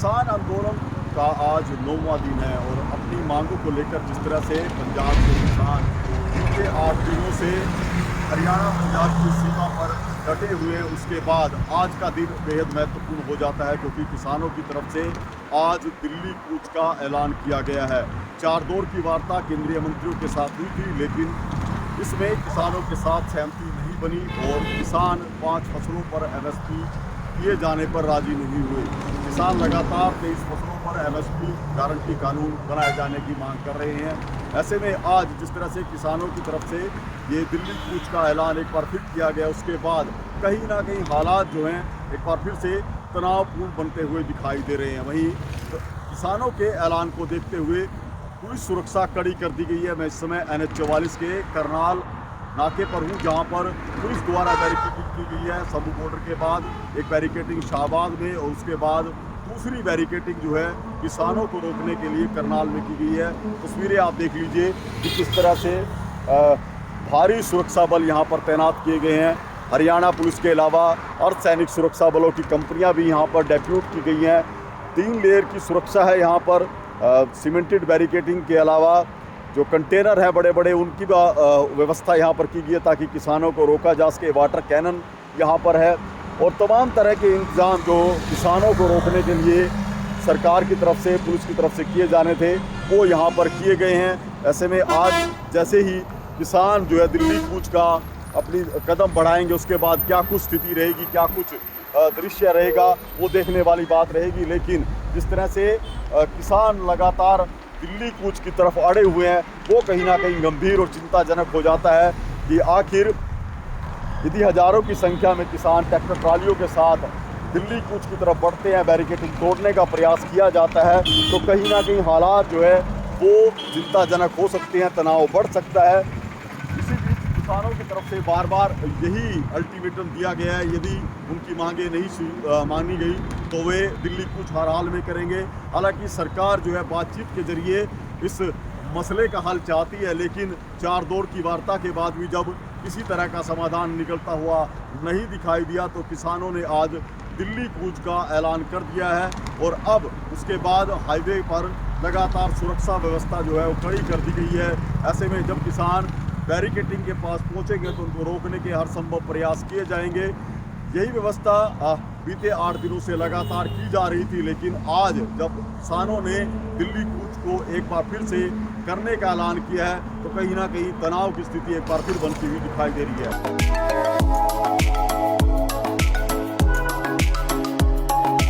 किसान आंदोलन का आज 9वां दिन है और अपनी मांगों को लेकर जिस तरह से पंजाब के किसान पिछले 8 दिनों से हरियाणा पंजाब की सीमा पर डटे हुए हैं, उसके बाद आज का दिन बेहद महत्वपूर्ण हो जाता है क्योंकि किसानों की तरफ से आज दिल्ली कूच का ऐलान किया गया है। 4 दौर की वार्ता केंद्रीय मंत्रियों के साथ हुई थी, लेकिन इसमें किसानों के साथ सहमति नहीं बनी और किसान 5 फसलों पर MSP किए जाने पर राजी नहीं हुए। किसान लगातार 23 फसलों पर MSP गारंटी कानून बनाए जाने की मांग कर रहे हैं। ऐसे में आज जिस तरह से किसानों की तरफ से ये दिल्ली कूच का ऐलान एक बार फिर किया गया, उसके बाद कहीं ना कहीं हालात जो हैं एक बार फिर से तनावपूर्ण बनते हुए दिखाई दे रहे हैं। वहीं किसानों के ऐलान को देखते हुए पुलिस सुरक्षा कड़ी कर दी गई है। मैं इस समय NH 44 के करनाल नाके पर हूँ, जहाँ पर पुलिस द्वारा बैरिकेडिंग की गई है। सबू बॉर्डर के बाद एक बैरिकेडिंग शाहबाद में और उसके बाद दूसरी बैरिकेडिंग जो है किसानों को रोकने के लिए करनाल में की गई है। तस्वीरें आप देख लीजिए कि किस तरह से भारी सुरक्षा बल यहाँ पर तैनात किए गए हैं। हरियाणा पुलिस के अलावा अर्धसैनिक सुरक्षा बलों की कंपनियाँ भी यहाँ पर डेप्यूट की गई हैं। 3 लेयर की सुरक्षा है यहाँ पर। सीमेंटेड बैरिकेडिंग के अलावा जो कंटेनर हैं बड़े बड़े, उनकी व्यवस्था यहाँ पर की गई है ताकि किसानों को रोका जा सके। वाटर कैनन यहाँ पर है और तमाम तरह के इंतज़ाम जो किसानों को रोकने के लिए सरकार की तरफ से, पुलिस की तरफ से किए जाने थे, वो यहाँ पर किए गए हैं। ऐसे में आज जैसे ही किसान जो है दिल्ली कूच का अपनी कदम बढ़ाएंगे, उसके बाद क्या कुछ स्थिति रहेगी, क्या कुछ दृश्य रहेगा, वो देखने वाली बात रहेगी। लेकिन जिस तरह से किसान लगातार दिल्ली कूच की तरफ अड़े हुए हैं, वो कहीं ना कहीं गंभीर और चिंताजनक हो जाता है कि आखिर यदि हज़ारों की संख्या में किसान ट्रैक्टर ट्रालियों के साथ दिल्ली कूच की तरफ बढ़ते हैं, बैरिकेडिंग तोड़ने का प्रयास किया जाता है, तो कहीं ना कहीं हालात जो है वो चिंताजनक हो सकते हैं, तनाव बढ़ सकता है। इसी बीच किसानों की तरफ से बार बार यही अल्टीमेटम दिया गया है, यदि उनकी मांगें नहीं मानी गई तो वे दिल्ली कूच हर हाल में करेंगे। हालांकि सरकार जो है बातचीत के जरिए इस मसले का हल चाहती है, लेकिन 4 दौर की वार्ता के बाद भी जब किसी तरह का समाधान निकलता हुआ नहीं दिखाई दिया तो किसानों ने आज दिल्ली कूच का ऐलान कर दिया है और अब उसके बाद हाईवे पर लगातार सुरक्षा व्यवस्था जो है वो कड़ी कर दी गई है। ऐसे में जब किसान बैरिकेडिंग के पास पहुंचेंगे तो उनको रोकने के हर संभव प्रयास किए जाएंगे। यही व्यवस्था बीते 8 दिनों से लगातार की जा रही थी, लेकिन आज जब किसानों ने दिल्ली कूच को एक बार फिर से करने का ऐलान किया है तो कहीं ना कहीं तनाव की स्थिति एक बार फिर बनती हुई दिखाई दे रही है।